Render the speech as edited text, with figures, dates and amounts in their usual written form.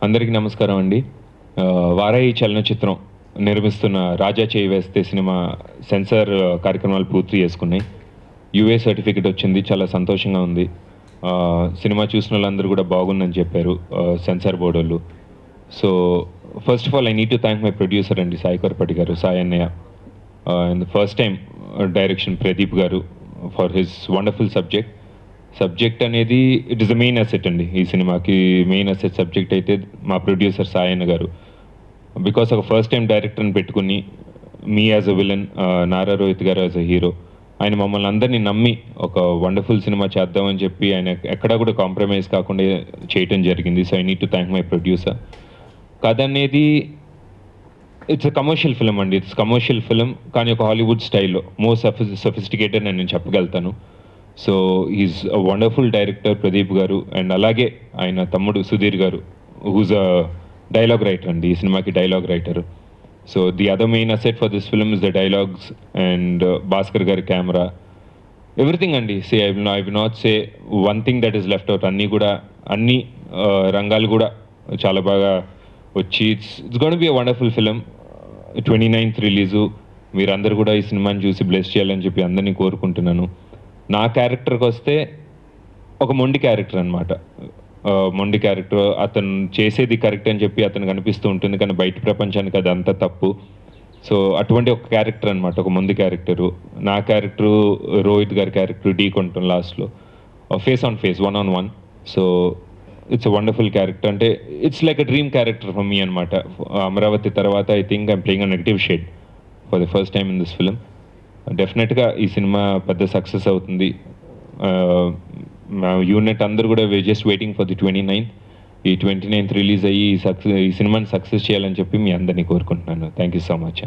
అందరికీ నమస్కారం అండి. వారాహి చలనచిత్రం నిర్మిస్తున్న రాజా చేయి వేస్తే సినిమా సెన్సార్ కార్యక్రమాలు పూర్తి చేసుకున్నాయి. యూఏ సర్టిఫికేట్ వచ్చింది. చాలా సంతోషంగా ఉంది. సినిమా చూసిన వాళ్ళందరూ కూడా బాగుందని చెప్పారు సెన్సార్ బోర్డ్ వాళ్ళు. So first of all I need to thank my producer అండి, సాయి కొరపటి గారు, సాయి అన్నయ్య. And first time direction Pradeep గారు ఫర్ హిస్ వండర్ఫుల్ సబ్జెక్ట్ అనేది it is the main asset అండి. ఈ సినిమాకి మెయిన్ అసెట్ సబ్జెక్ట్ అయితే మా ప్రొడ్యూసర్ సాయన్న గారు. బికాస్ ఒక ఫస్ట్ టైం డైరెక్టర్ని పెట్టుకుని me as a villain, Nara Rohit గారు యాజ్ అ హీరో, ఆయన మమ్మల్ని అందరినీ నమ్మి ఒక వండర్ఫుల్ సినిమా చేద్దామని చెప్పి ఆయన ఎక్కడా కూడా కాంప్రమైజ్ కాకుండా చేయటం జరిగింది. So I need to thank my producer. కథ అనేది ఇట్స్ అ కమర్షియల్ ఫిలిం అండి. ఇట్స్ కమర్షియల్ ఫిలిం, కానీ ఒక హాలీవుడ్ స్టైల్లో మోస్ట్ సఫిస్టికేటెడ్ నేను చెప్పగలుగుతాను. So is a wonderful director Pradeep garu. And అలాగే ఆయన తమ్ముడు సుధీర్ గారు, హూజ్ అ డైలాగ్ రైటర్ అండి, ఈ సినిమాకి dialogue writer. So the other main asset for this film is the dialogues and Bhaskar గారి కెమెరా, ఎవ్రీథింగ్ అండి. I will not say one thing that is left out. అన్ని రంగాలు కూడా చాలా బాగా వచ్చి it's gonna be a wonderful film. 29th release. మీరందరూ కూడా ఈ సినిమాని చూసి బ్లెస్ చేయాలని చెప్పి అందరినీ కోరుకుంటున్నాను. నా క్యారెక్టర్కి వస్తే ఒక మొండి క్యారెక్టర్ అనమాట. మొండి క్యారెక్టర్, అతను చేసేది కరెక్ట్ అని చెప్పి అతనికి అనిపిస్తూ ఉంటుంది, కానీ బయట ప్రపంచానికి అది అంతా తప్పు. సో అటువంటి ఒక క్యారెక్టర్ అనమాట, ఒక మొండి క్యారెక్టరు. నా క్యారెక్టరు రోహిత్ గారి క్యారెక్టర్ ఢీ కొంటాం లాస్ట్లో, face on face, 1-on-1. So it's a wonderful character. అంటే it's like a dream character for me అనమాట. అమరావతి తర్వాత I think I'm playing a negative shade for the first time in this film. డెఫినెట్గా ఈ cinema పెద్ద success అవుతుంది. మా unit అందరూ కూడా just waiting for the 29th. ఈ 29th రిలీజ్ అయ్యి ఈ సినిమాని సక్సెస్ చేయాలని చెప్పి మీ అందరినీ కోరుకుంటున్నాను. Thank you so much.